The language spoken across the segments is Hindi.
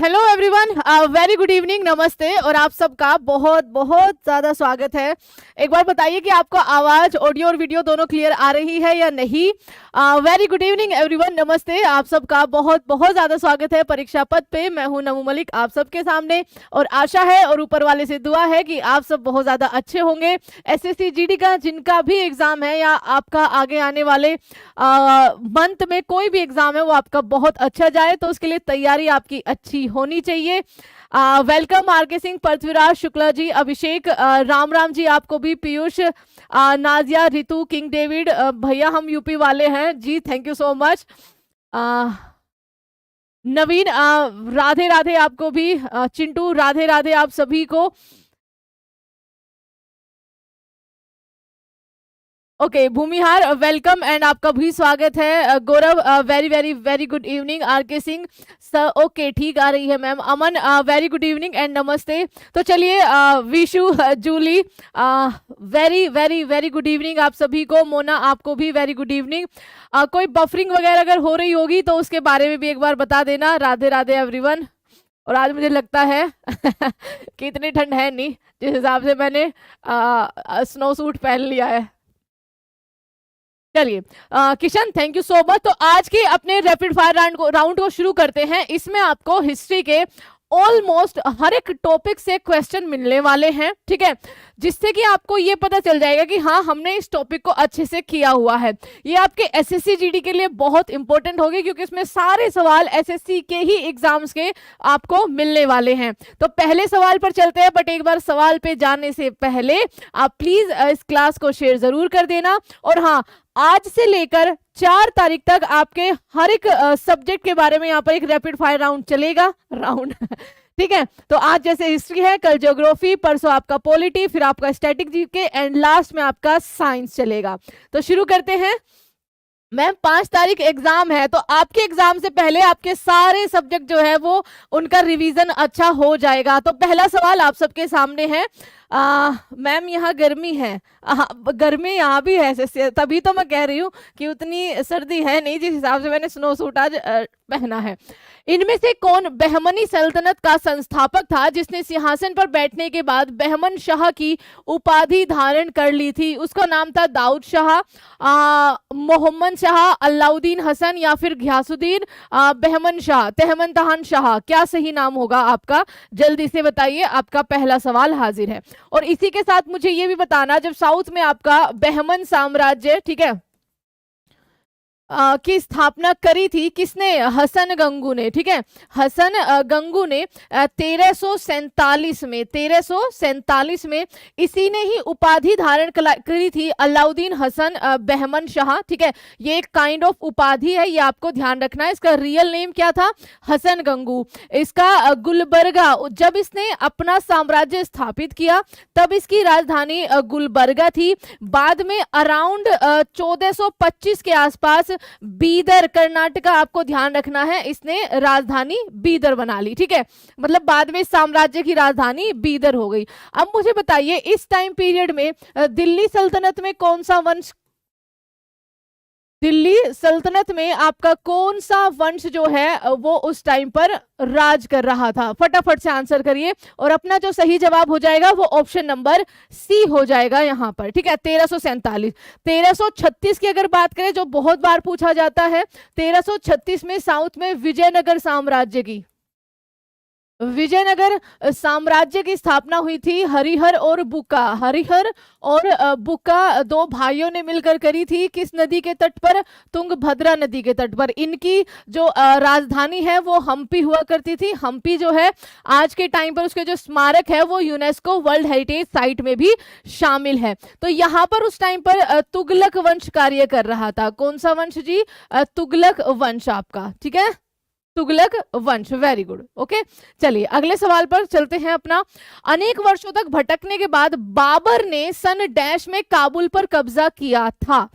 Hello everyone, very good evening, नमस्ते। और आप सबका बहुत बहुत ज़्यादा स्वागत है। एक बार बताइए कि आपको आवाज़, ऑडियो और वीडियो दोनों क्लियर आ रही है या नहीं। वेरी गुड इवनिंग एवरीवन, नमस्ते। आप सबका बहुत बहुत ज़्यादा स्वागत है परीक्षा पथ पे। मैं हूं नमू मलिक आप सबके सामने, और आशा है और ऊपर वाले से दुआ है कि आप सब बहुत ज़्यादा अच्छे होंगे। एसएससी जीडी का जिनका भी एग्ज़ाम है या आपका आगे आने वाले मंथ में कोई भी एग्ज़ाम है वो आपका बहुत अच्छा जाए, तो उसके लिए तैयारी आपकी अच्छी होनी चाहिए। वेलकम आरके सिंह, पृथ्वीराज शुक्ला जी, अभिषेक, राम राम जी आपको भी, पीयूष, नाजिया, रितु, किंग डेविड, भैया हम यूपी वाले हैं जी, थैंक यू सो मच। नवीन, राधे राधे आपको भी, चिंटू राधे राधे आप सभी को। ओके भूमिहार वेलकम एंड आपका भी स्वागत है। Gaurav very very very good evening. RK Singh sir okay ठीक आ रही है ma'am. Aman very good evening and नमस्ते। तो चलिए Vishu, Julie very very very good evening आप सभी को। मोना आपको भी वेरी गुड इवनिंग। कोई बफरिंग वगैरह अगर हो रही होगी तो उसके बारे में भी एक बार बता देना। राधे राधे एवरीवन। और आज मुझे लगता है कि इतनी ठंड है नहीं, जिस हिसाब से मैंने स्नो सूट पहन लिया है। चलिए Kishan thank you so much. तो आज के अपने रैपिड फायर राउंड को शुरू करते हैं। इसमें आपको हिस्ट्री के ऑलमोस्ट हर एक टॉपिक से क्वेश्चन मिलने वाले हैं, ठीक है, जिससे कि आपको ये पता चल जाएगा कि हाँ हमने इस टॉपिक को अच्छे से किया हुआ है। ये आपके एसएससी जीडी के लिए बहुत इंपॉर्टेंट होगी, क्योंकि इसमें सारे सवाल एसएससी के ही एग्जाम्स के आपको मिलने वाले हैं। तो पहले सवाल पर चलते हैं, बट एक बार सवाल पे जाने से पहले आप प्लीज इस क्लास को शेयर जरूर कर देना। और हाँ, आज से लेकर 4 तारीख तक आपके हर एक सब्जेक्ट के बारे में यहाँ पर एक रैपिड फायर राउंड चलेगा। राउंड ठीक है। तो आज जैसे हिस्ट्री है, कल ज्योग्राफी, परसों आपका पॉलिटी, फिर आपका स्टैटिक जीके एंड लास्ट में आपका साइंस चलेगा। तो शुरू करते हैं। मैम 5 तारीख एग्जाम है, तो आपके एग्जाम से पहले आपके सारे सब्जेक्ट जो है वो उनका रिवीजन अच्छा हो जाएगा। तो पहला सवाल आप सबके सामने है। मैम यहाँ गर्मी है, गर्मी यहाँ भी है, तभी तो मैं कह रही हूँ कि उतनी सर्दी है नहीं, जिस हिसाब से मैंने स्नो सूट आज पहना है। इनमें से कौन बहमनी सल्तनत का संस्थापक था जिसने सिंहासन पर बैठने के बाद बहमन शाह की उपाधि धारण कर ली थी? उसका नाम था दाऊद शाह, मोहम्मद शाह, अलाउद्दीन हसन या फिर घियासुद्दीन बहमन शाह, तहमनतहान शाह। क्या सही नाम होगा आपका? जल्दी से बताइए। आपका पहला सवाल हाजिर है। और इसी के साथ मुझे ये भी बताना, जब साउथ में आपका बहमन साम्राज्य, ठीक है, की स्थापना करी थी किसने? हसन गंगू ने, ठीक है। हसन गंगू ने 1347 में इसी ने ही उपाधि धारण करी थी, अलाउद्दीन हसन बहमन शाह, ठीक है। ये एक काइंड ऑफ उपाधि है, ये आपको ध्यान रखना है। इसका रियल नेम क्या था? हसन गंगू। इसका गुलबर्गा, जब इसने अपना साम्राज्य स्थापित किया तब इसकी राजधानी गुलबर्गा थी। बाद में अराउंड 1425 के आसपास बीदर, कर्नाटका, आपको ध्यान रखना है, इसने राजधानी बीदर बना ली, ठीक है। मतलब बाद में साम्राज्य की राजधानी बीदर हो गई। अब मुझे बताइए इस टाइम पीरियड में दिल्ली सल्तनत में कौन सा वंश, दिल्ली सल्तनत में आपका कौन सा वंश जो है वो उस टाइम पर राज कर रहा था? फटाफट से आंसर करिए। और अपना जो सही जवाब हो जाएगा वो ऑप्शन नंबर सी हो जाएगा यहाँ पर, ठीक है। 1347। 1336 की अगर बात करें, जो बहुत बार पूछा जाता है, 1336 में साउथ में विजयनगर साम्राज्य की, विजयनगर साम्राज्य की स्थापना हुई थी। हरिहर और बुक्का, हरिहर और बुक्का दो भाइयों ने मिलकर करी थी। किस नदी के तट पर? तुंगभद्रा नदी के तट पर। इनकी जो राजधानी है वो हम्पी हुआ करती थी। हम्पी जो है आज के टाइम पर उसके जो स्मारक है वो यूनेस्को वर्ल्ड हेरिटेज साइट में भी शामिल है। तो यहाँ पर उस टाइम पर तुगलक वंश कार्य कर रहा था। कौन सा वंश जी? तुगलक वंश आपका, ठीक है, तुगलक वंश। Very good, okay. चलिए अगले सवाल पर चलते हैं अपना। अनेक वर्षों तक भटकने के बाद बाबर ने सन डैश में काबुल पर कब्जा किया था।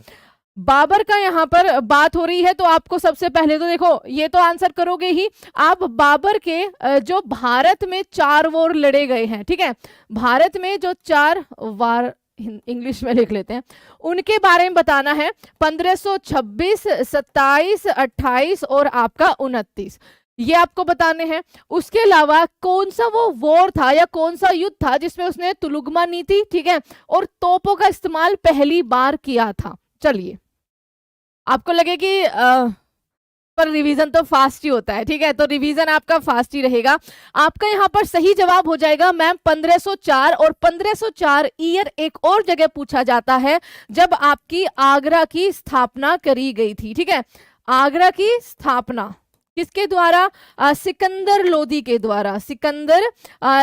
बाबर का यहाँ पर बात हो रही है, तो आपको सबसे पहले तो देखो, ये तो आंसर करोगे ही आप। बाबर के जो भारत में 4 वॉर लड़े गए हैं, ठीक है, भारत में जो 4 वार, इंग्लिश में लिख लेते हैं, उनके बारे में बताना है। 1526, 27, 28 और आपका 29। ये आपको बताने हैं। उसके अलावा कौन सा वो वॉर था या कौन सा युद्ध था जिसमें उसने तुलुगमा नीति, ठीक है, और तोपों का इस्तेमाल पहली बार किया था। चलिए, आपको लगे कि पर रिवीजन तो फास्ट ही होता है, ठीक है, तो रिवीजन आपका फास्ट ही रहेगा। आपका यहाँ पर सही जवाब हो जाएगा मैम 1504। और 1504 ईयर एक और जगह पूछा जाता है जब आपकी आगरा की स्थापना करी गई थी, ठीक है। आगरा की स्थापना किसके द्वारा? सिकंदर लोदी के द्वारा। सिकंदर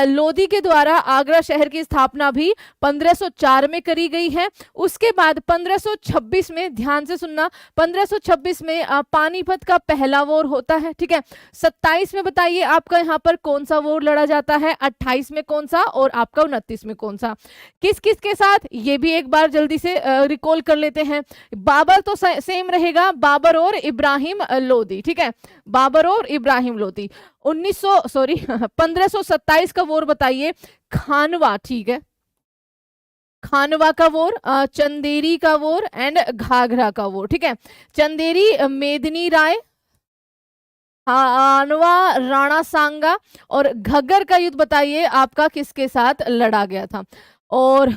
लोदी के द्वारा आगरा शहर की स्थापना भी 1504 में करी गई है। उसके बाद 1526 में, ध्यान से सुनना, 1526 में पानीपत का पहला वॉर होता है, ठीक है। 27 में बताइए आपका यहाँ पर कौन सा वॉर लड़ा जाता है, 28 में कौन सा, और आपका 29 में कौन सा, किस किस के साथ, ये भी एक बार जल्दी से रिकॉल कर लेते हैं। बाबर तो सेम रहेगा, बाबर और इब्राहिम लोदी, ठीक है, बाबर और इब्राहिम लोदी। 1527 का वॉर बताइए। खानवा, ठीक है, खानवा का वॉर, चंदेरी का वॉर एंड घाघरा का वॉर, ठीक है। चंदेरी मेदिनी राय, खानवा राणा सांगा, और घग्गर का युद्ध बताइए आपका किसके साथ लड़ा गया था। और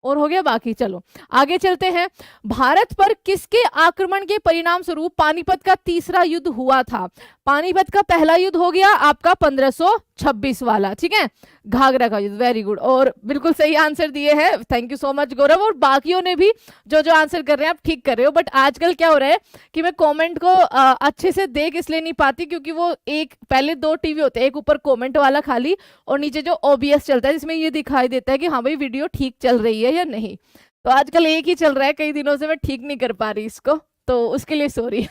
हो गया बाकी। चलो आगे चलते हैं। भारत पर किसके आक्रमण के परिणाम स्वरूप पानीपत का तीसरा युद्ध हुआ था? पानीपत का पहला युद्ध हो गया आपका 1526 वाला, ठीक है, घाघरा का युद्ध। वेरी गुड, और बिल्कुल सही आंसर दिए हैं, थैंक यू सो मच गौरव। और बाकियों ने भी जो जो आंसर कर रहे हैं आप ठीक कर रहे हो, बट आजकल क्या हो रहा है कि मैं कमेंट को अच्छे से देख इसलिए नहीं पाती क्योंकि वो एक पहले दो टीवी होते हैं, एक ऊपर कमेंट वाला खाली और नीचे जो OBS चलता है जिसमें ये दिखाई देता है कि हाँ भाई वीडियो ठीक चल रही है या नहीं। तो आजकल एक ही चल रहा है, कई दिनों से मैं ठीक नहीं कर पा रही इसको, तो उसके लिए सॉरी।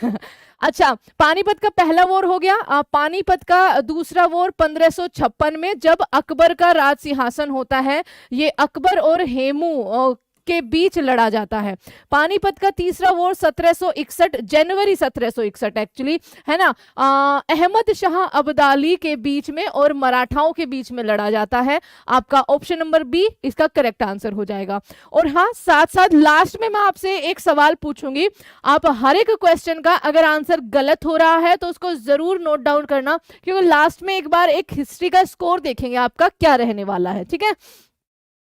अच्छा, पानीपत का पहला वॉर हो गया। पानीपत का दूसरा वॉर 1556 में जब अकबर का राज सिंहासन होता है, ये अकबर और हेमू के बीच लड़ा जाता है। पानीपत का तीसरा वॉर 1761 जनवरी 1761 एक्चुअली, है ना, अहमद शाह अब्दाली के बीच में और मराठाओं के बीच में लड़ा जाता है। आपका ऑप्शन नंबर बी इसका करेक्ट आंसर हो जाएगा। और हाँ, साथ साथ लास्ट में मैं आपसे एक सवाल पूछूंगी, आप हर एक क्वेश्चन का अगर आंसर गलत हो रहा है तो उसको जरूर नोट डाउन करना, क्योंकि लास्ट में एक बार एक हिस्ट्री का स्कोर देखेंगे आपका क्या रहने वाला है, ठीक है।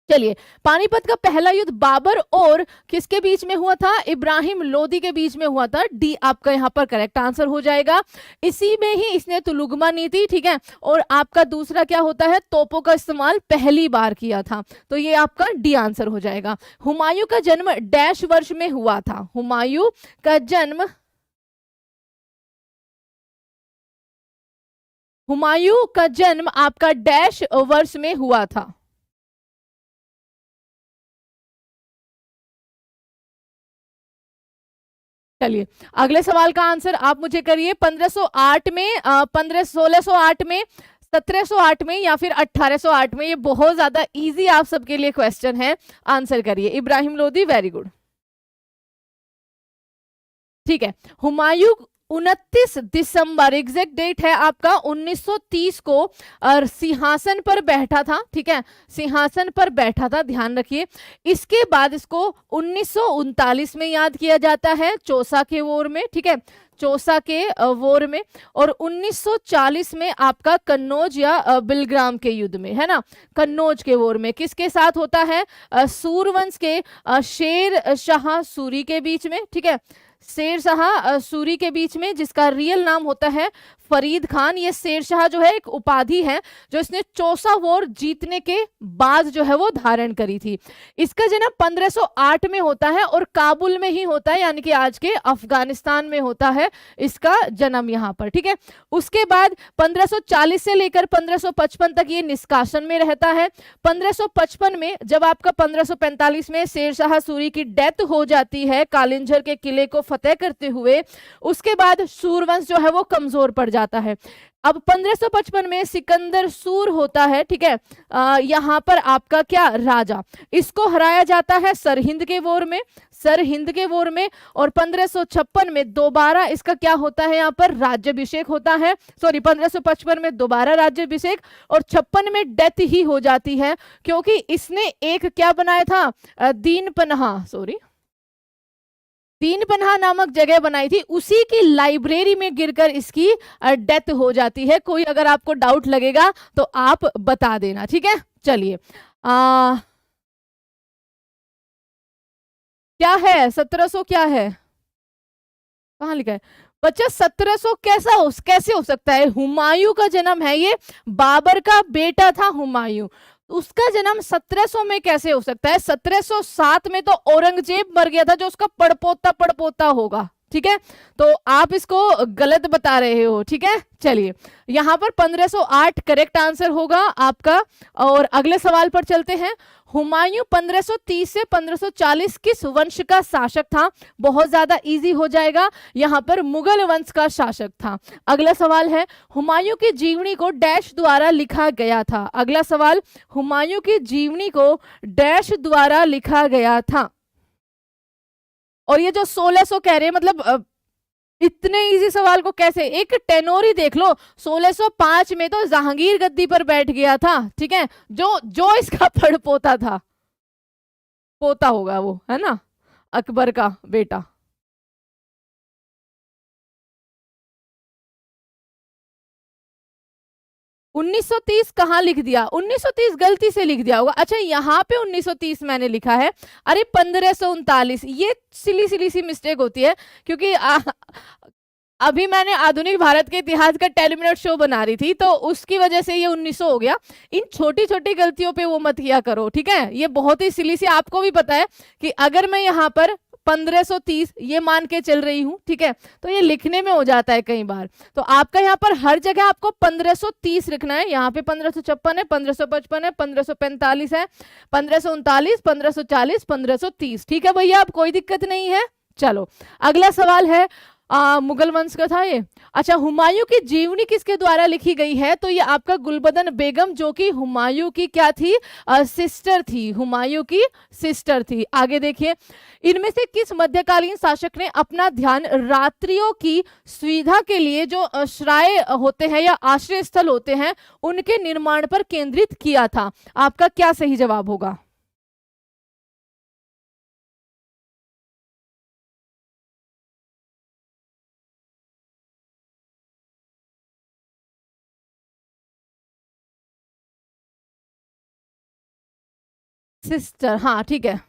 चलिए, पानीपत का पहला युद्ध बाबर और किसके बीच में हुआ था? इब्राहिम लोदी के बीच में हुआ था। डी आपका यहाँ पर करेक्ट आंसर हो जाएगा। इसी में ही इसने तुलुगमा नीति, ठीक है, और आपका दूसरा क्या होता है, तोपों का इस्तेमाल पहली बार किया था, तो ये आपका डी आंसर हो जाएगा। हुमायूं का जन्म डैश वर्ष में हुआ था? हुमायूं का जन्म, हुमायूं का जन्म आपका डैश वर्ष में हुआ था? चलिए, अगले सवाल का आंसर आप मुझे करिए। 1508 में, 1608 में, 1708 में या फिर 1808 में? ये बहुत ज्यादा इजी आप सबके लिए क्वेश्चन है, आंसर करिए। इब्राहिम लोदी, वेरी गुड, ठीक है। हुमायूं 29 दिसंबर, एग्जैक्ट डेट है आपका, 1930 को सिंहासन पर बैठा था, ठीक है, सिंहासन पर बैठा था, ध्यान रखिए। इसके बाद इसको 1939 में याद किया जाता है, चौसा के वॉर में, ठीक है, चौसा के वॉर में। और 1940 में आपका कन्नौज या बिलग्राम के युद्ध में, है ना, कन्नौज के वॉर में किसके साथ होता है? सूरवंश के शेर शाह सूरी के बीच में, ठीक है, शेर शाह सूरी के बीच में, जिसका रियल नाम होता है फरीद खान। ये शेर शाह जो है एक उपाधि है जो इसने चौसा वॉर जीतने के बाद जो है वो धारण करी थी। इसका जन्म 1508 में होता है और काबुल में ही होता है, यानी कि आज के अफगानिस्तान में होता है इसका जन्म यहाँ पर, ठीक है। उसके बाद 1540 से लेकर 1555 तक ये निष्कासन में रहता है। 1555 में जब आपका 1545 में शेर शाह सूरी की डेथ हो जाती है कालिंजर के किले को फतेह करते हुए, उसके बाद सूरवंश जो है वो कमजोर पड़ जाता है। अब 1555 में सिकंदर सूर होता है, ठीक है, यहां पर आपका क्या राजा, इसको हराया जाता है सरहिंद के वॉर में, सरहिंद के वॉर में। और 1556 में दोबारा इसका क्या होता है, यहाँ पर राज्याभिषेक होता है, सॉरी 1555 में दोबारा राज्याभिषेक, और 56 में डेथ ही हो जाती है क्योंकि इसने एक क्या बनाया था, दीन पनाह, सॉरी तीनपन्हा नामक जगह बनाई थी, उसी की लाइब्रेरी में गिरकर इसकी डेथ हो जाती है। कोई अगर आपको डाउट लगेगा तो आप बता देना, ठीक है। चलिए, क्या है 1700, क्या है, कहाँ लिखा है बच्चा 1700? कैसे हो सकता है? हुमायूं का जन्म है ये, बाबर का बेटा था हुमायूं, उसका जन्म 1700 में कैसे हो सकता है? 1707 में तो औरंगजेब मर गया था, जो उसका पड़पोता होगा, ठीक है। तो आप इसको गलत बता रहे हो, ठीक है। चलिए, यहां पर 1508 करेक्ट आंसर होगा आपका। और अगले सवाल पर चलते हैं। हुमायूं 1530 से 1540 किस वंश का शासक था? बहुत ज्यादा इजी हो जाएगा, यहां पर मुगल वंश का शासक था। अगला सवाल है, हुमायूं की जीवनी को डैश द्वारा लिखा गया था? अगला सवाल, हुमायूं की जीवनी को डैश द्वारा लिखा गया था? और ये जो 1600 कह रहे हैं, मतलब इतने इजी सवाल को कैसे, एक टेनोर ही देख लो, 1605 में तो जहांगीर गद्दी पर बैठ गया था, ठीक है, जो जो इसका पड़पोता था, पोता होगा वो, है ना, अकबर का बेटा। 1930 कहाँ लिख दिया? 1930 गलती से लिख दिया होगा। अच्छा, यहाँ पे 1930 मैंने लिखा है, अरे 1539, ये सिली सिली सी मिस्टेक होती है, क्योंकि अभी मैंने आधुनिक भारत के इतिहास का 10 मिनट शो बना रही थी, तो उसकी वजह से ये 1900 हो गया। इन छोटी छोटी गलतियों पे वो मत किया करो, ठीक है, ये बहुत ही सिली सी। आपको भी पता है कि अगर मैं यहाँ पर 1530 ये मान के चल रही हूँ, ठीक है, तो ये लिखने में हो जाता है कई बार। तो आपका यहाँ पर हर जगह आपको 1530 लिखना है। यहाँ पे 1556 है, 1555 है, 1545 है, 1539, 1540, 1530, ठीक है भैया, अब कोई दिक्कत नहीं है। चलो, अगला सवाल है, मुगल वंश का था ये। अच्छा, हुमायूं की जीवनी किसके द्वारा लिखी गई है? तो ये आपका गुलबदन बेगम, जो कि हुमायूं की क्या थी? सिस्टर थी, हुमायूं की सिस्टर थी। आगे देखिए, इनमें से किस मध्यकालीन शासक ने अपना ध्यान रात्रियों की सुविधा के लिए जो श्राय होते हैं या आश्रय स्थल होते हैं, उनके निर्माण पर केंद्रित किया था? आपका क्या सही जवाब होगा? सिस्टर, हाँ ठीक है।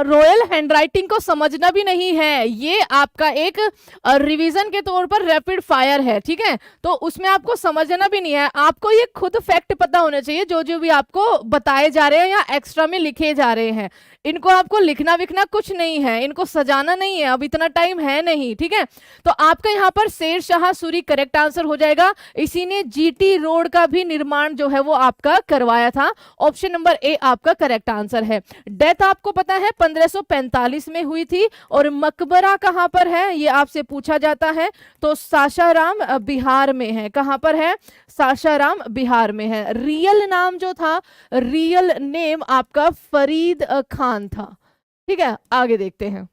रॉयल हैंडराइटिंग को समझना भी नहीं है, ये आपका एक रिवीजन के तौर पर रैपिड फायर है, ठीक है। तो उसमें आपको समझना भी नहीं है, आपको ये खुद फैक्ट पता होने चाहिए, जो जो भी आपको बताए जा रहे हैं या एक्स्ट्रा में लिखे जा रहे हैं। इनको आपको लिखना विखना कुछ नहीं है, इनको सजाना नहीं है, अब इतना टाइम है नहीं, ठीक है। तो आपका यहाँ पर शेर शाह सूरी करेक्ट आंसर हो जाएगा। इसी ने जीटी रोड का भी निर्माण जो है वो आपका करवाया था। ऑप्शन नंबर ए आपका करेक्ट आंसर है। डेथ आपको पता है 1545 में हुई थी, और मकबरा कहां पर है ये आपसे पूछा जाता है, तो सासाराम बिहार में है। कहां पर है? सासाराम बिहार में है। रियल नाम जो था, रियल नेम आपका फरीद खान था, ठीक है। आगे देखते हैं,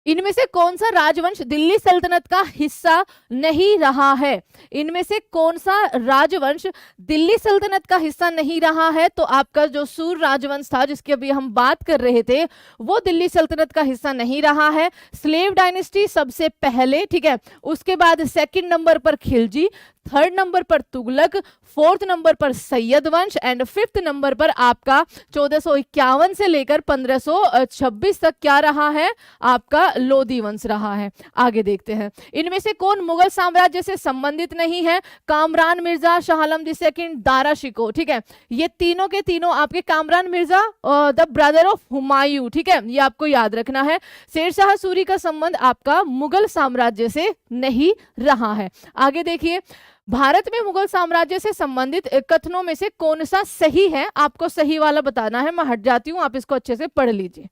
इनमें से कौन सा राजवंश दिल्ली सल्तनत का हिस्सा नहीं रहा है? इनमें से कौन सा राजवंश दिल्ली सल्तनत का हिस्सा नहीं रहा है? तो आपका जो सूर राजवंश था, जिसकी अभी हम बात कर रहे थे, वो दिल्ली सल्तनत का हिस्सा नहीं रहा है। स्लेव डायनेस्टी सबसे पहले, ठीक है, उसके बाद सेकंड नंबर पर खिलजी, थर्ड नंबर पर तुगलक, फोर्थ नंबर पर सैयद वंश, एंड फिफ्थ नंबर पर आपका 1451 से लेकर 1526 तक क्या रहा है? आपका लोधी वंश रहा है। आगे देखते हैं, इनमें से कौन मुगल साम्राज्य से संबंधित नहीं है? कामरान मिर्जा, शाह आलम द सेकंड, दारा शिकोह, ठीक है, ये तीनों के तीनों आपके Kamran Mirza, the brother of Humayun, ठीक है, ये आपको याद रखना है। शेरशाह सूरी का संबंध आपका मुगल साम्राज्य से नहीं रहा है। आगे देखिए, भारत में मुगल साम्राज्य से संबंधित कथनों में से कौन सा सही है? आपको सही वाला बताना है। मैं हट जाती हूं, आप इसको अच्छे से पढ़ लीजिए।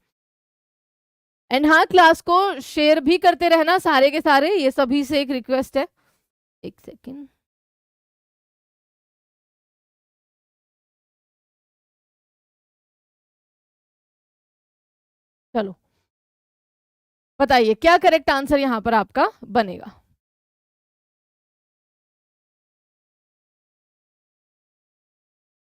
एंड हाँ, क्लास को शेयर भी करते रहना सारे के सारे, ये सभी से एक रिक्वेस्ट है। एक सेकेंड, चलो बताइए क्या करेक्ट आंसर यहां पर आपका बनेगा?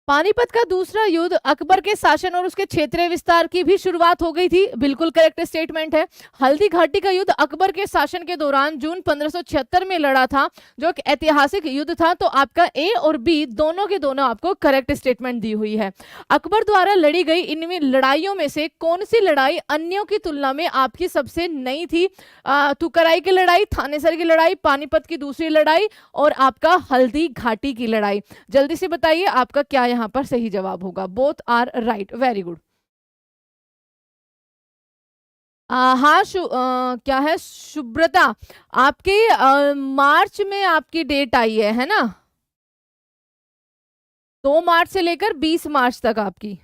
पानीपत का दूसरा युद्ध अकबर के शासन और उसके क्षेत्रीय विस्तार की भी शुरुआत हो गई थी, बिल्कुल करेक्ट स्टेटमेंट है। हल्दी घाटी का युद्ध अकबर के शासन के दौरान जून 1576 में लड़ा था, जो एक ऐतिहासिक युद्ध था। तो आपका ए और बी दोनों के दोनों आपको करेक्ट स्टेटमेंट दी हुई है। अकबर द्वारा लड़ी गई इनमें लड़ाइयों में से कौन सी लड़ाई अन्यों की तुलना में आपकी सबसे नई थी? तुकराई की लड़ाई, थानेसर की लड़ाई, पानीपत की दूसरी लड़ाई और आपका हल्दी घाटी की लड़ाई। जल्दी से बताइए आपका क्या यहाँ पर सही जवाब होगा। Both are right, very good. हाँ क्या है सुब्रता, आपके मार्च में आपकी डेट आई है ना? 2 मार्च से लेकर 20 मार्च तक आपकी।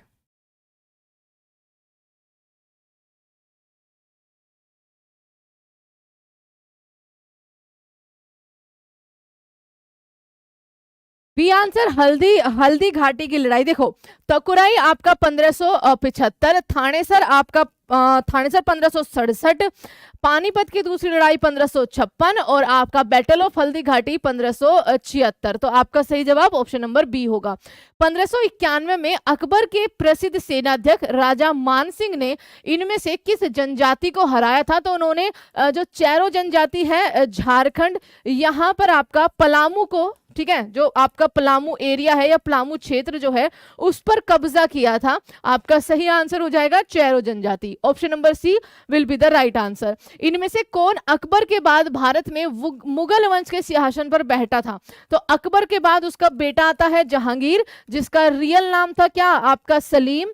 बी आंसर हल्दी हल्दी घाटी की लड़ाई। देखो तकुराई आपका 1575, थानेसर आपका थानेसर 1567, पानीपत की दूसरी लड़ाई 1556 और आपका बैटल ऑफ हल्दी घाटी 1576। तो आपका सही जवाब ऑप्शन नंबर बी होगा। 1591 में अकबर के प्रसिद्ध सेनाध्यक्ष राजा मान सिंह ने इनमें से किस जनजाति को हराया था? तो उन्होंने जो चैरो जनजाति है झारखंड, यहाँ पर आपका पलामू को, ठीक है, जो आपका पलामू एरिया है या पलामू क्षेत्र जो है उस पर कब्जा किया था। आपका सही आंसर हो जाएगा चैरो जनजाति। Option number C will be the right answer. इनमें से कौन अकबर के बाद भारत में मुगल वंश के सिंहासन पर बैठा था? तो अकबर के बाद उसका बेटा आता है जहांगीर, जिसका रियल नाम था क्या? आपका सलीम।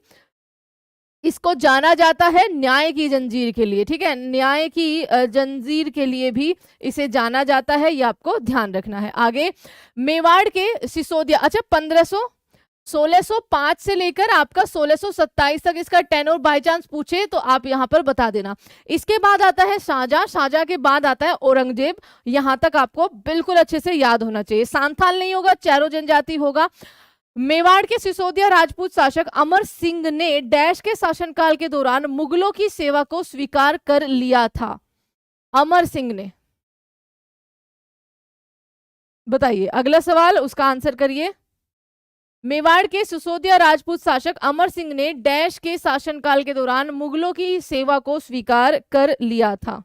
इसको जाना जाता है न्याय की जंजीर के लिए, ठीक है, न्याय की जंजीर के लिए भी इसे जाना जाता है, ये आपको ध्यान रखना है। आगे मेवाड़ के सिसोदिया, अच्छा 1605 से लेकर आपका 1627 तक इसका टेनोर बाय चांस पूछे तो आप यहां पर बता देना। इसके बाद आता है शाहजहां, शाहजहां के बाद आता है औरंगजेब। यहां तक आपको बिल्कुल अच्छे से याद होना चाहिए। सांथाल नहीं होगा, चैरो जनजाति होगा। मेवाड़ के सिसोदिया राजपूत शासक अमर सिंह ने डैश के शासनकाल के दौरान मुगलों की सेवा को स्वीकार कर लिया था? अमर सिंह ने, बताइए। अगला सवाल उसका आंसर करिए। मेवाड़ के सिसोदिया राजपूत शासक अमर सिंह ने डैश के शासनकाल के दौरान मुगलों की सेवा को स्वीकार कर लिया था?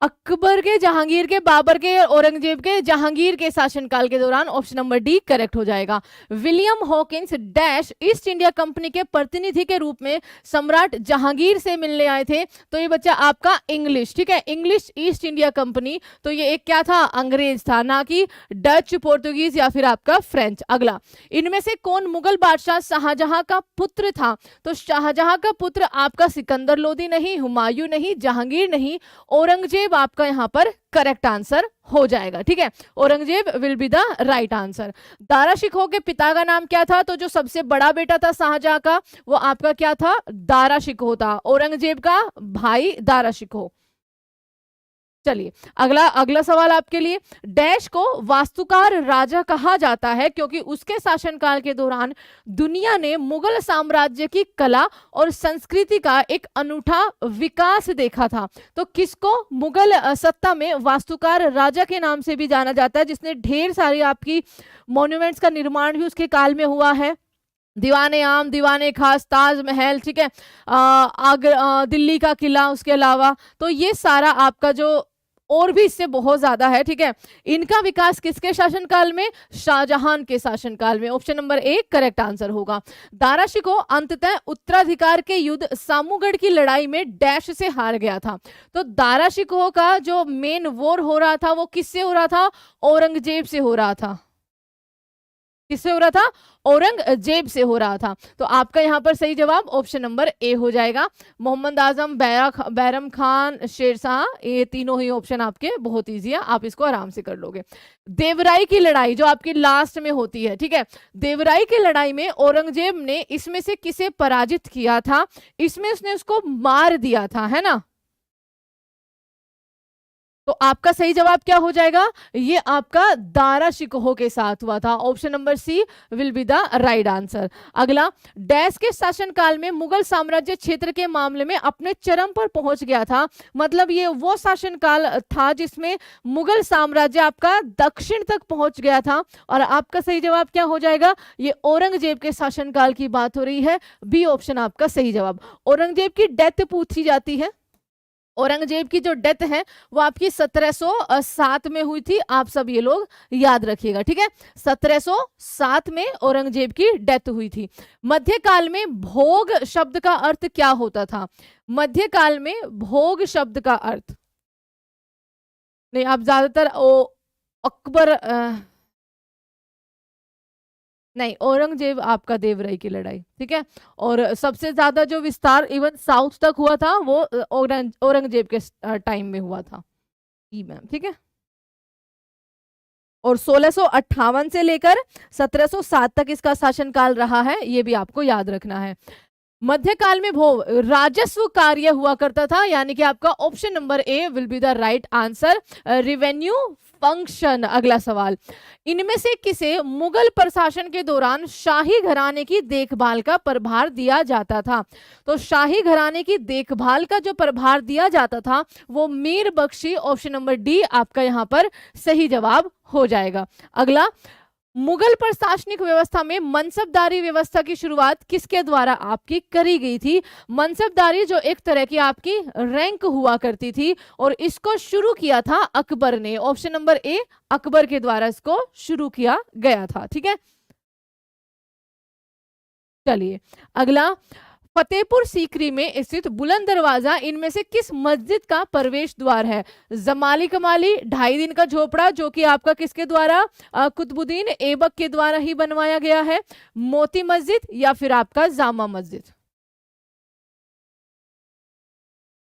अकबर के, जहांगीर के, बाबर के, औरंगजेब के, जहांगीर के शासनकाल के दौरान। ऑप्शन नंबर डी करेक्ट हो जाएगा। William Hawkins dash east India company के प्रतिनिधि के रूप में सम्राट जहांगीर से मिलने आए थे? तो ये बच्चा आपका इंग्लिश, ठीक है, इंग्लिश ईस्ट इंडिया कंपनी। तो ये एक क्या था? अंग्रेज था, ना कि डच, पोर्तुगीज या फिर आपका फ्रेंच। अगला, इनमें से कौन मुगल बादशाह शाहजहां का पुत्र था? तो शाहजहां का पुत्र आपका सिकंदर लोदी नहीं, हुमायूं नहीं, जहांगीर नहीं, औरंगजेब आपका यहां पर करेक्ट आंसर हो जाएगा, ठीक है। Aurangzeb will be the right answer. Dara Shikoh के पिता का नाम क्या था? तो जो सबसे बड़ा बेटा था शाहजहां का वो आपका क्या था? दारा शिकोह था। औरंगजेब का भाई दारा शिकोह। चलिए अगला अगला सवाल आपके लिए। डैश को वास्तुकार राजा कहा जाता है क्योंकि उसके शासनकाल के दौरान दुनिया ने मुगल साम्राज्य की कला और संस्कृति का एक अनूठा विकास देखा था। तो किसको मुगल सत्ता में वास्तुकार राजा के नाम से भी जाना जाता है, जिसने ढेर सारी आपकी मॉन्यूमेंट्स का निर्माण भी उसके काल में हुआ है। दीवाने आम, दीवाने खास, ताजमहल, ठीक है, दिल्ली का किला, उसके अलावा तो ये सारा आपका जो और भी इससे बहुत ज्यादा है, ठीक है। इनका विकास किसके शासनकाल में? शाहजहां के शासनकाल में। Option number A correct answer होगा। दारा शिकोह अंततः उत्तराधिकार के युद्ध सामूगढ़ की लड़ाई में डैश से हार गया था। तो दारा शिकोह का जो मेन वॉर हो रहा था वो किससे हो रहा था? औरंगजेब से हो रहा था। किससे हो रहा था? औरंगजेब से हो रहा था। तो आपका यहां पर सही जवाब ऑप्शन नंबर ए हो जाएगा। मोहम्मद आजम, बैरम खान, शेरशाह, ये तीनों ही ऑप्शन आपके बहुत इजी है, आप इसको आराम से कर लोगे। देवराई की लड़ाई जो आपकी लास्ट में होती है, ठीक है, देवराई की लड़ाई में औरंगजेब ने इसमें से किसे पराजित किया था? इसमें उसने उसको मार दिया था, है ना। तो आपका सही जवाब क्या हो जाएगा, ये आपका दारा शिकोह के साथ हुआ था। Option number C will be the right answer. अगला, डैश के शासनकाल में मुगल साम्राज्य क्षेत्र के मामले में अपने चरम पर पहुंच गया था। मतलब ये वो शासनकाल था जिसमें मुगल साम्राज्य आपका दक्षिण तक पहुंच गया था। और आपका सही जवाब क्या हो जाएगा, ये औरंगजेब के शासनकाल की बात हो रही है। बी ऑप्शन आपका सही जवाब। औरंगजेब की डेथ पूछी जाती है। औरंगजेब की जो डेथ है वो आपकी 1707 में हुई थी। आप सब ये लोग याद रखिएगा, ठीक है। 1707 में औरंगजेब की डेथ हुई थी। मध्यकाल में भोग शब्द का अर्थ क्या होता था? मध्यकाल में भोग शब्द का अर्थ, नहीं आप ज्यादातर ओ अकबर नहीं, औरंगजेब आपका देवराय की लड़ाई, ठीक है। और सबसे ज्यादा जो विस्तार इवन साउथ तक हुआ था वो औरंगजेब के टाइम में हुआ था। ई मैम, ठीक है। और 1658 से लेकर 1707 तक इसका शासनकाल रहा है, ये भी आपको याद रखना है। मध्यकाल में भोग राजस्व कार्य हुआ करता था, यानी कि आपका option number A will be the right answer, revenue function. अगला सवाल, इनमें से किसे मुगल प्रशासन के दौरान शाही घराने की देखभाल का प्रभार दिया जाता था? तो शाही घराने की देखभाल का जो प्रभार दिया जाता था वो Mir Bakhshi, option number D आपका यहाँ पर सही जवाब हो जाएगा। अगला, मुगल प्रशासनिक व्यवस्था में मनसबदारी व्यवस्था की शुरुआत किसके द्वारा आपकी करी गई थी? मनसबदारी जो एक तरह की आपकी रैंक हुआ करती थी और इसको शुरू किया था अकबर ने। ऑप्शन नंबर ए अकबर के द्वारा इसको शुरू किया गया था, ठीक है। चलिए अगला, फतेहपुर सीकरी में स्थित बुलंद दरवाजा इनमें से किस मस्जिद का प्रवेश द्वार है? जमाली कमाली, ढाई दिन का झोपड़ा जो कि आपका किसके द्वारा, कुतुबुद्दीन ऐबक के द्वारा ही बनवाया गया है, मोती मस्जिद या फिर आपका जामा मस्जिद?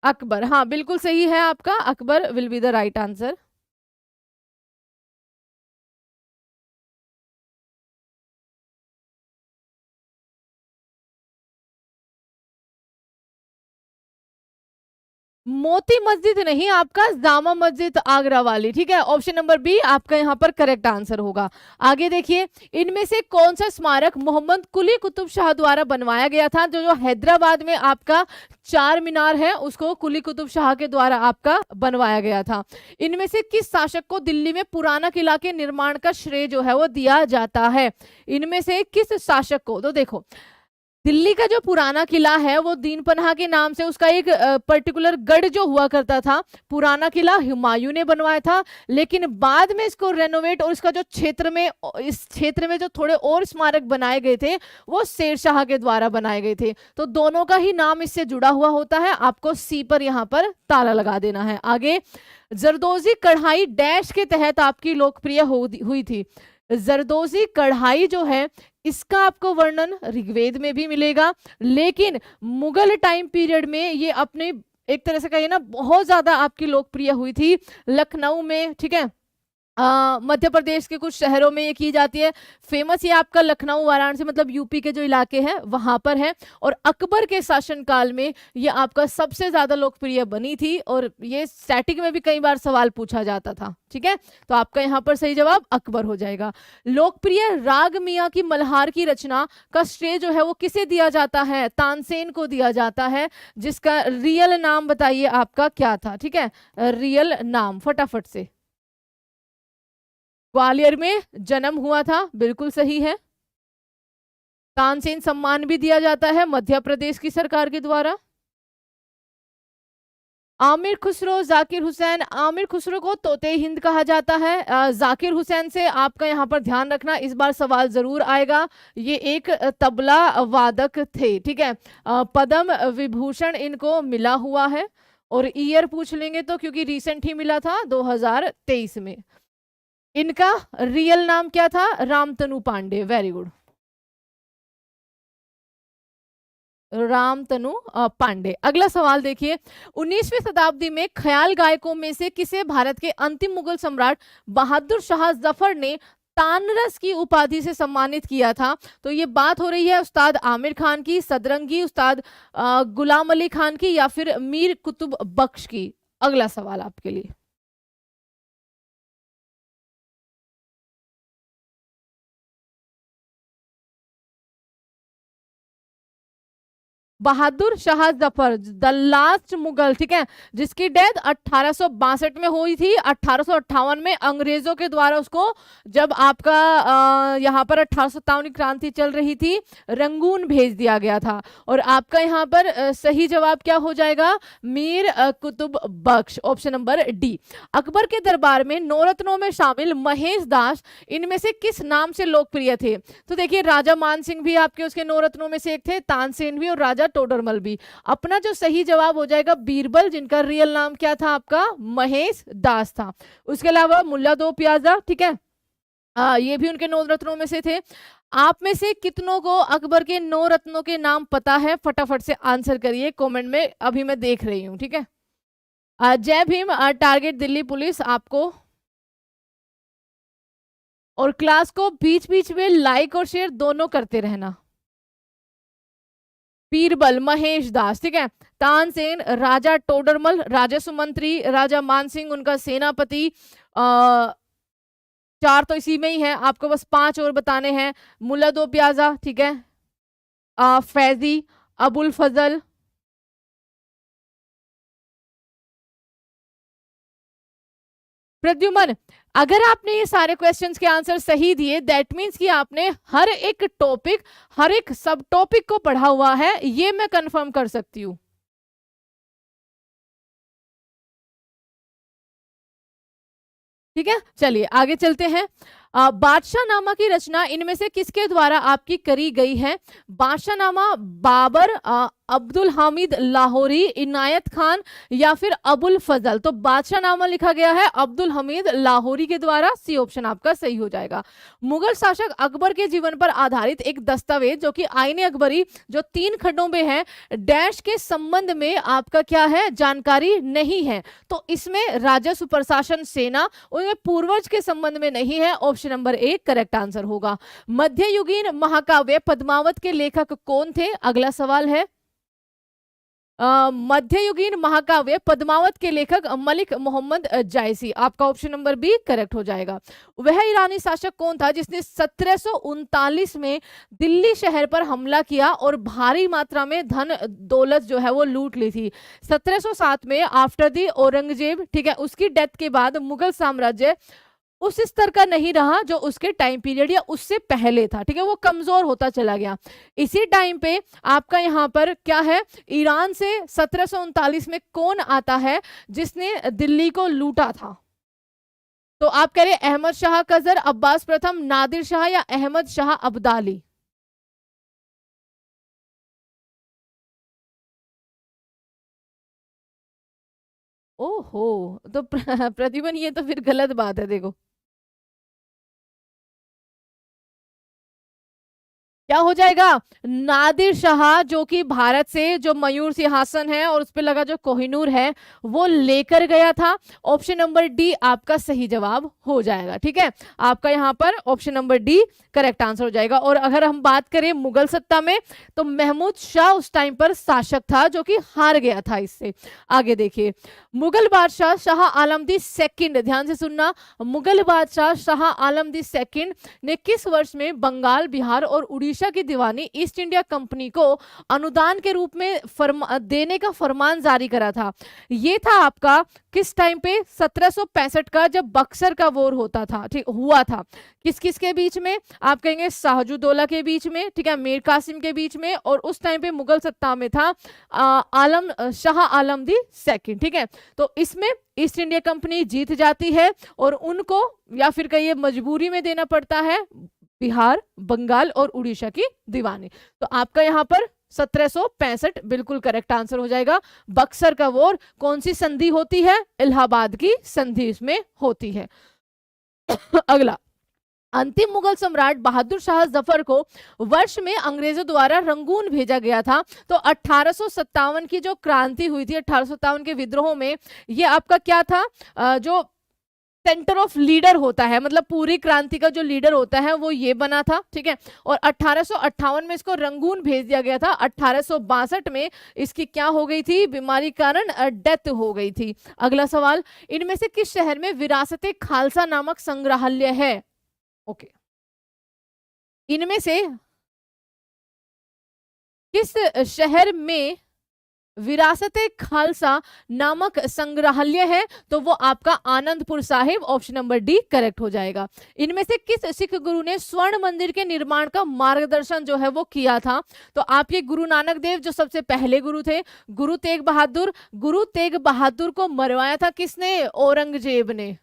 अकबर, हाँ बिल्कुल सही है आपका, Akbar will be the right answer. Moti Masjid नहीं, आपका जामा मस्जिद आगरा वाली, ठीक है। ऑप्शन नंबर बी आपका यहाँ पर करेक्ट आंसर होगा। आगे देखिए, इनमें से कौन सा स्मारक मोहम्मद कुली कुतुब शाह द्वारा बनवाया गया था? जो हैदराबाद में आपका चार मीनार है उसको कुली कुतुब शाह के द्वारा आपका बनवाया गया था। इनमें से किस शासक को दिल्ली में पुराना किला के निर्माण का श्रेय जो है वो दिया जाता है? इनमें से किस शासक को? तो देखो, दिल्ली का जो पुराना किला है वो दीन पनाह के नाम से उसका एक पर्टिकुलर गढ़ जो हुआ करता था, पुराना किला हुमायूं ने बनवाया था। लेकिन बाद में इसको रेनोवेट और इसका जो क्षेत्र में, इस क्षेत्र में जो थोड़े और स्मारक बनाए गए थे वो शेरशाह के द्वारा बनाए गए थे। तो दोनों का ही नाम इससे जुड़ा हुआ होता है। आपको सी पर यहाँ पर ताला लगा देना है। आगे, जरदोजी कढ़ाई डैश के तहत आपकी लोकप्रिय हुई थी। जरदोजी कढ़ाई जो है इसका आपको वर्णन ऋग्वेद में भी मिलेगा, लेकिन मुगल टाइम पीरियड में ये अपने एक तरह से कहिए ना बहुत ज्यादा आपकी लोकप्रिय हुई थी लखनऊ में, ठीक है। मध्य प्रदेश के कुछ शहरों में ये की जाती है। फेमस ये आपका लखनऊ वाराणसी मतलब यूपी के जो इलाके हैं वहां पर है। और अकबर के शासनकाल में ये आपका सबसे ज्यादा लोकप्रिय बनी थी और ये स्टैटिक में भी कई बार सवाल पूछा जाता था, ठीक है। तो आपका यहाँ पर सही जवाब अकबर हो जाएगा। लोकप्रिय राग मियाँ की मल्हार की रचना का श्रेय जो है वो किसे दिया जाता है? तानसेन को दिया जाता है, जिसका रियल नाम बताइए आपका क्या था, ठीक है। रियल नाम फटाफट से। ग्वालियर में जन्म हुआ था, बिल्कुल सही है। तानसेन सम्मान भी दिया जाता है मध्य प्रदेश की सरकार के द्वारा। आमिर खुसरो, जाकिर हुसैन, आमिर खुसरो को तोते हिंद कहा जाता है। जाकिर हुसैन से आपका यहाँ पर ध्यान रखना, इस बार सवाल जरूर आएगा। ये एक तबला वादक थे, ठीक है। पद्म विभूषण इनको मिला हुआ है और ईयर पूछ लेंगे तो क्योंकि रिसेंट ही मिला था 2023 में। इनका रियल नाम क्या था? Ramtanu Pandey, very good, Ramtanu Pandey. अगला सवाल देखिए, 19वीं शताब्दी में ख्याल गायकों में से किसे भारत के अंतिम मुगल सम्राट बहादुर शाह जफर ने तानरस की उपाधि से सम्मानित किया था? तो ये बात हो रही है उस्ताद आमिर खान की, सदरंगी, उस्ताद गुलाम अली खान की या फिर मीर कुतुब बख्श की। अगला सवाल आपके लिए, बहादुर शाह जफर, द लास्ट मुगल, ठीक है, जिसकी डेथ 1862 में हुई थी। 1858 में अंग्रेजों के द्वारा उसको, जब आपका यहाँ पर 1857 की क्रांति चल रही थी, रंगून भेज दिया गया था। और आपका यहाँ पर सही जवाब क्या हो जाएगा, मीर कुतुब बख्श, ऑप्शन नंबर डी। अकबर के दरबार में नौरत्नों में शामिल महेश दास इनमें से किस नाम से लोकप्रिय थे? तो देखिए, राजा मान सिंह भी आपके उसके नौरत्नों में से एक थे, तानसेन भी और राजा टोडरमल भी। अपना जो सही जवाब हो जाएगा बीरबल, जिनका रियल नाम क्या था आपका, महेश दास था। उसके अलावा मुल्ला दो प्याजा, ठीक है, ये भी उनके नौ रत्नों में से थे। आप में से कितनों को अकबर के नौ रत्नों के नाम पता है? फटाफट से आंसर करिए कमेंट में, अभी मैं देख रही हूं, ठीक है। जय भीम, टारगेट दिल्ली पुलिस आपको। और क्लास को बीच बीच में लाइक और शेयर दोनों करते रहना। बीरबल, महेश दास, ठीक है, तानसेन, राजा टोडरमल, राजा सुमंत्री, राजा मानसिंह उनका सेनापति, 4 तो इसी में ही है, आपको बस 5 और बताने हैं। मुल्ला दो प्याजा, ठीक है, फैजी, अबुल फजल, प्रद्युमन। अगर आपने ये सारे क्वेश्चंस के आंसर सही दिए, दैट मीन्स कि आपने हर एक टॉपिक, हर एक सब टॉपिक को पढ़ा हुआ है, ये मैं कंफर्म कर सकती हूँ। ठीक है, चलिए आगे चलते हैं। बादशाहनामा की रचना इनमें से किसके द्वारा आपकी करी गई है? बादशाहनामा बाबर, अब्दुल हामिद लाहौरी, इनायत खान या फिर अबुल फजल? तो बादशाहनामा लिखा गया है अब्दुल हमीद लाहौरी के द्वारा, सी ऑप्शन आपका सही हो जाएगा। मुगल शासक अकबर के जीवन पर आधारित एक दस्तावेज जो कि आईने अकबरी, जो 3 खंडों में है, डैश के संबंध में आपका क्या है, जानकारी नहीं है। तो इसमें राजस्व प्रशासन सेना, उनमें पूर्वज के संबंध में नहीं है, ऑप्शन नंबर 1 करेक्ट आंसर होगा। मध्ययुगीन महाकाव्य पद्मावत के लेखक कौन थे? अगला सवाल है, मध्ययुगीन महाकाव्य पद्मावत के लेखक मलिक मोहम्मद जायसी, आपका ऑप्शन नंबर बी करेक्ट हो जाएगा। वह ईरानी शासक कौन था जिसने 1739 में दिल्ली शहर पर हमला किया और भारी मात्रा में धन दौलत जो है वो लूट ली थी? 1707 में आफ्टर दी औरंगजेब, ठीक है, उसकी डेथ के बाद मुगल साम्राज्य उस स्तर का नहीं रहा जो उसके टाइम पीरियड या उससे पहले था, ठीक है, वो कमजोर होता चला गया। इसी टाइम पे आपका यहाँ पर क्या है, ईरान से 1739 में कौन आता है जिसने दिल्ली को लूटा था? तो आप कह रहे अहमद शाह कजर, अब्बास प्रथम, नादिर शाह या अहमद शाह अब्दाली? ओहो, तो प्रतिबन ये तो फिर गलत बात है, देखो क्या हो जाएगा, नादिर शाह, जो कि भारत से जो मयूर सिंहासन है और उस पर लगा जो कोहिनूर है वो लेकर गया था। ऑप्शन नंबर डी आपका सही जवाब हो जाएगा, ठीक है, आपका यहाँ पर option number D correct answer हो जाएगा। और अगर हम बात करें मुगल सत्ता में, तो महमूद शाह उस टाइम पर शासक था जो कि हार गया था इससे। आगे देखिए, मुगल बादशाह शाह आलम दी सेकंड, ध्यान से सुनना, मुगल बादशाह शाह आलम दी सेकंड ने किस वर्ष में बंगाल, बिहार और उड़ीसा की दीवानी ईस्ट इंडिया कंपनी को अनुदान के रूप में देने का फरमान जारी करा था? ये था आपका किस टाइम पे, 1765 का, जब बक्सर का वॉर होता था, ठीक हुआ था। किस किस के बीच में? आप कहेंगे शाहजुदौला के बीच में, ठीक है, मीर कासिम के बीच में, और उस टाइम पे मुगल सत्ता में था आलम शाह आलम दी सेकंड, ठीक है। तो इसमें ईस्ट इंडिया कंपनी जीत जाती है और उनको, या फिर कहिए मजबूरी में देना पड़ता है, बिहार, बंगाल और उड़ीसा की दीवानी। तो आपका यहाँ पर 1765 बिल्कुल करेक्ट आंसर हो जाएगा। बक्सर का वॉर कौन सी संधि होती है? इलाहाबाद की संधि इसमें होती है। अगला, अंतिम मुगल सम्राट बहादुर शाह जफर को वर्ष में अंग्रेजों द्वारा रंगून भेजा गया था। तो 1857 की जो क्रांति हुई थी, 1857 के विद्रोह में, ये आपका क्या था, जो सेंटर ऑफ लीडर होता है, मतलब पूरी क्रांति का जो लीडर होता है वो ये बना था, ठीक है। और 1858 में इसको रंगून भेज दिया गया था। 1862 में इसकी क्या हो गई थी, बीमारी कारण डेथ हो गई थी। अगला सवाल, इनमें से किस शहर में विरासत खालसा नामक संग्रहालय है? ओके, इनमें से किस शहर में विरासत-ए खालसा नामक संग्रहालय है? तो वो आपका Anandpur Sahib, option number D correct हो जाएगा। इनमें से किस सिख गुरु ने स्वर्ण मंदिर के निर्माण का मार्गदर्शन जो है वो किया था? तो आप ये गुरु नानक देव जो सबसे पहले गुरु थे, गुरु तेग बहादुर को मरवाया था किसने? औरंगजेब ने।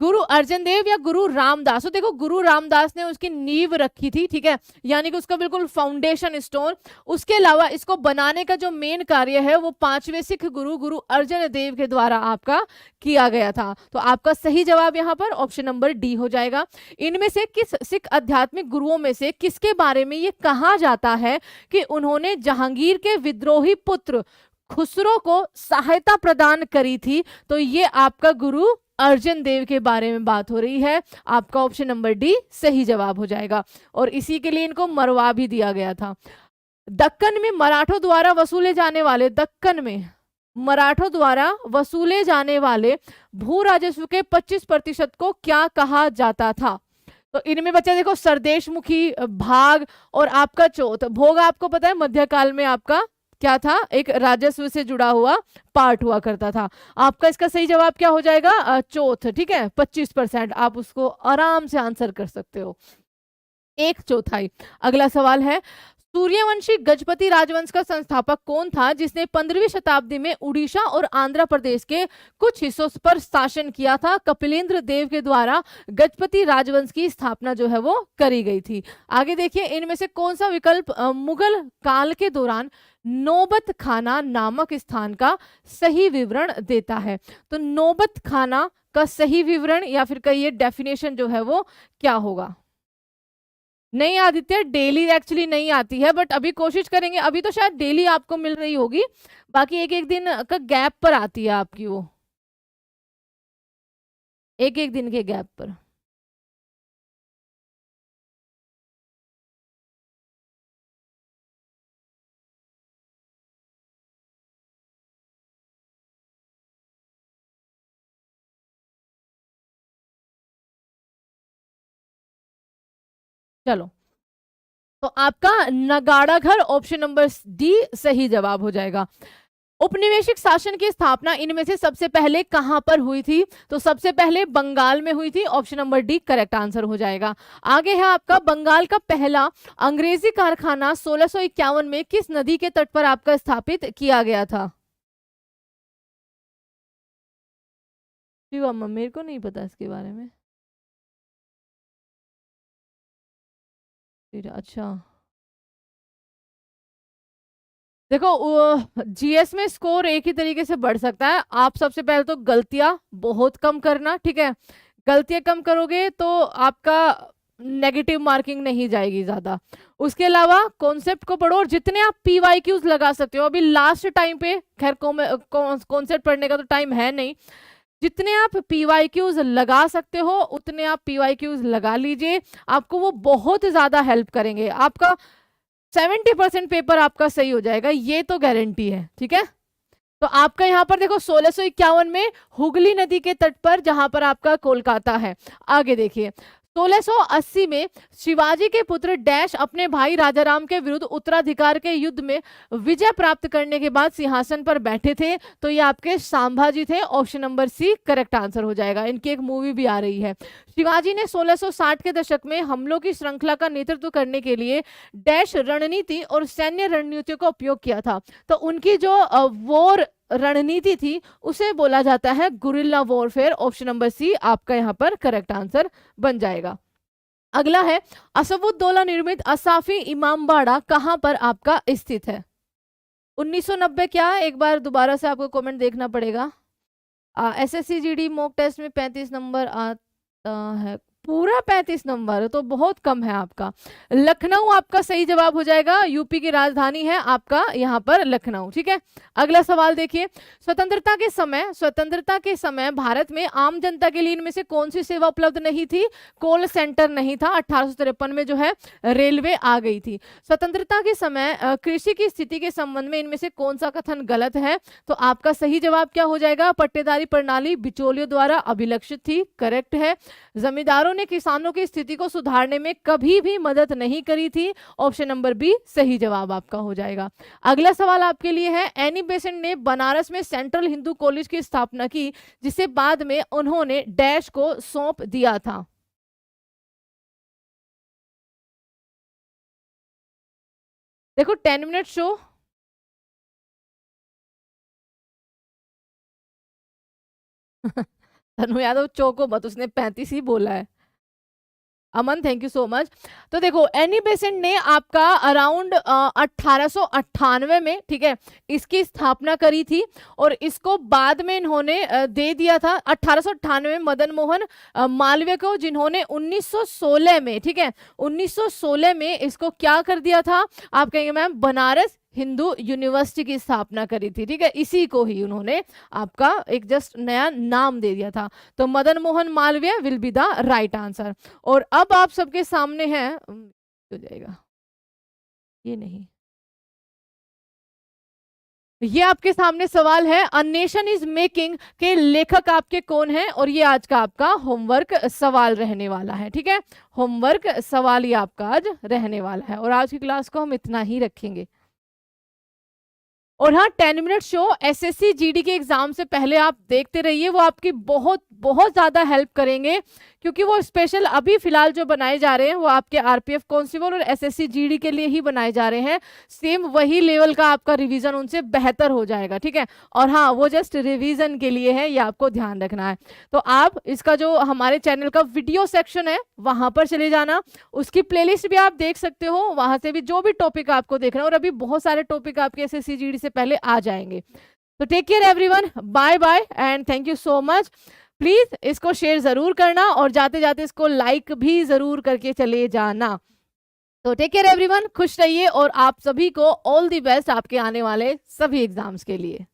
गुरु अर्जन देव या गुरु रामदास? तो देखो गुरु रामदास ने उसकी नींव रखी थी, ठीक है, यानी कि उसका बिल्कुल फाउंडेशन स्टोन। उसके अलावा इसको बनाने का जो मेन कार्य है वो पांचवें सिख गुरु गुरु अर्जन देव के द्वारा आपका किया गया था। तो आपका सही जवाब यहाँ पर ऑप्शन नंबर डी हो जाएगा। इनमें से किस सिख आध्यात्मिक गुरुओं में से किसके बारे में ये कहा जाता है कि उन्होंने जहांगीर के विद्रोही पुत्र खुसरो को सहायता प्रदान करी थी? तो ये आपका गुरु अर्जन देव के बारे में बात हो रही है। आपका ऑप्शन नंबर डी सही जवाब हो जाएगा, और इसी के लिए इनको मरवा भी दिया गया था। दक्कन में मराठों द्वारा वसूले जाने वाले भू राजस्व के 25% को क्या कहा जाता था? तो इनमें बच्चा देखो सरदेश मुखी, भाग और आपका चौथ। भोग आपको पता है मध्यकाल में आपका क्या था? एक राजस्व से जुड़ा हुआ पार्ट हुआ करता था। आपका इसका सही जवाब क्या हो जाएगा? चौथ, ठीक है, 25%। आप उसको आराम से आंसर कर सकते हो, 1/4। अगला सवाल है, सूर्यवंशी गजपति राजवंश का संस्थापक कौन था जिसने 15वीं शताब्दी में उड़ीसा और आंध्र प्रदेश के कुछ हिस्सों पर शासन किया था? कपिलेंद्र देव के द्वारा गजपति राजवंश की स्थापना जो है वो करी गई थी। आगे देखिए, इनमें से कौन सा विकल्प मुगल काल के दौरान नौबत खाना नामक स्थान का सही विवरण देता है? तो नौबत खाना का सही विवरण या फिर कहिए डेफिनेशन जो है वो क्या होगा? नहीं आदित्य, डेली एक्चुअली नहीं आती है, बट अभी कोशिश करेंगे। अभी तो शायद डेली आपको मिल रही होगी, बाकी एक एक दिन का गैप पर आती है आपकी, वो एक एक दिन के गैप पर। चलो, तो आपका नगाड़ा घर, ऑप्शन नंबर डी सही जवाब हो जाएगा। उपनिवेशिक शासन की स्थापना इनमें से सबसे पहले कहां पर हुई थी? तो सबसे पहले बंगाल में हुई थी, option number D correct answer हो जाएगा। आगे है आपका बंगाल का पहला अंग्रेजी कारखाना 1651 में किस नदी के तट पर आपका स्थापित किया गया था? शिवम, मेरे को नहीं पता इसके बारे में। अच्छा, देखो जीएस में स्कोर एक ही तरीके से बढ़ सकता है। आप सबसे पहले तो गलतियां बहुत कम करना, ठीक है, गलतियां कम करोगे तो आपका नेगेटिव मार्किंग नहीं जाएगी ज्यादा। उसके अलावा कॉन्सेप्ट को पढ़ो, और जितने आप पीवाईक्यूज लगा सकते हो, अभी लास्ट टाइम पे, खैर कॉन्सेप्ट पढ़ने का तो टाइम है नहीं, जितने आप पीवाईक्यूज लगा सकते हो उतने आप पीवाईक्यूज लगा लीजिए, आपको वो बहुत ज्यादा हेल्प करेंगे। आपका 70% पेपर आपका सही हो जाएगा, ये तो गारंटी है, ठीक है। तो आपका यहाँ पर देखो 1651 में हुगली नदी के तट पर, जहां पर आपका कोलकाता है। आगे देखिए, 1680 में शिवाजी के पुत्र डैश अपने भाई राजाराम के विरुद्ध उत्तराधिकार के युद्ध में विजय प्राप्त करने के बाद सिंहासन पर बैठे थे। तो ये आपके संभाजी थे, option number C correct answer हो जाएगा। इनकी एक मूवी भी आ रही है। शिवाजी ने 1660 के दशक में हमलों की श्रृंखला का नेतृत्व करने के लिए डैश रणनीति और सैन्य रणनीतियों का उपयोग किया था। तो उनकी जो वॉर रणनीति थी उसे बोला जाता है guerrilla warfare, option number C आपका यहाँ पर करेक्ट आंसर बन जाएगा। अगला है, असफुद्दौला निर्मित असाफी इमामबाड़ा कहां पर आपका स्थित है? 1990 क्या, एक बार दोबारा से आपको कमेंट देखना पड़ेगा। एसएससी जीडी मॉक टेस्ट में 35 नंबर आता है, पूरा 35 नंबर तो बहुत कम है आपका। लखनऊ आपका सही जवाब हो जाएगा, यूपी की राजधानी है आपका यहाँ पर लखनऊ, ठीक है। अगला सवाल देखिए, स्वतंत्रता के समय भारत में आम जनता के लिए इनमें से कौन सी सेवा उपलब्ध नहीं थी? कॉल सेंटर नहीं था। 1853 में जो है रेलवे आ गई थी। स्वतंत्रता के समय कृषि की स्थिति के संबंध में इनमें से कौन सा कथन गलत है? तो आपका सही जवाब क्या हो जाएगा? पट्टेदारी प्रणाली बिचौलियों द्वारा अभिलक्षित थी, करेक्ट है। जमींदारों इन्होंने किसानों की स्थिति को सुधारने में कभी भी मदद नहीं करी थी। ऑप्शन नंबर बी सही जवाब आपका हो जाएगा। अगला सवाल आपके लिए है, एनी बेसेंट ने बनारस में सेंट्रल हिंदू कॉलेज की स्थापना की, जिसे बाद में उन्होंने डैश को सौंप दिया था। देखो 10 मिनट शो। तनु यादव चौको मत, उसने 35 ही बोला है। अमन थैंक यू सो मच। तो देखो एनी बेसेंट ने आपका अराउंड 1898 में, ठीक है, इसकी स्थापना करी थी और इसको बाद में इन्होंने दे दिया था 1898 में मदन मोहन मालवीय को, जिन्होंने 1916 में, ठीक है, 1916 में इसको क्या कर दिया था, आप कहेंगे मैम बनारस हिंदू यूनिवर्सिटी की स्थापना करी थी, ठीक है, इसी को ही उन्होंने आपका एक जस्ट नया नाम दे दिया था। तो Madan Mohan Malviya will be the right answer. और अब आप सबके सामने है, हो जाएगा ये नहीं, ये आपके सामने सवाल है, अ नेशन इज मेकिंग के लेखक आपके कौन है, और ये आज का आपका होमवर्क सवाल रहने वाला है, ठीक है, होमवर्क सवाल ये आपका आज रहने वाला है। और आज की क्लास को हम इतना ही रखेंगे। और हाँ 10 मिनट शो एसएससी जीडी के एग्जाम से पहले आप देखते रहिए, वो आपकी बहुत बहुत ज्यादा हेल्प करेंगे, क्योंकि वो स्पेशल अभी फिलहाल जो बनाए जा रहे हैं वो आपके आरपीएफ कांस्टेबल और एसएससी जीडी के लिए ही बनाए जा रहे हैं। सेम वही लेवल का आपका रिवीजन उनसे बेहतर हो जाएगा, ठीक है। और हाँ वो जस्ट रिवीजन के लिए है, ये आपको ध्यान रखना है। तो आप इसका जो हमारे चैनल का वीडियो सेक्शन है वहां पर चले जाना, उसकी प्लेलिस्ट भी आप देख सकते हो, वहां से भी जो भी टॉपिक आपको देखना है, और अभी बहुत सारे टॉपिक आपके एसएससी जीडी से पहले आ जाएंगे। तो take care everyone, bye bye and thank you so much. Please इसको शेयर जरूर करना और जाते जाते इसको लाइक भी जरूर करके चले जाना। तो टेक केयर एवरीवन, खुश रहिए और आप सभी को ऑल द बेस्ट आपके आने वाले सभी एग्जाम्स के लिए।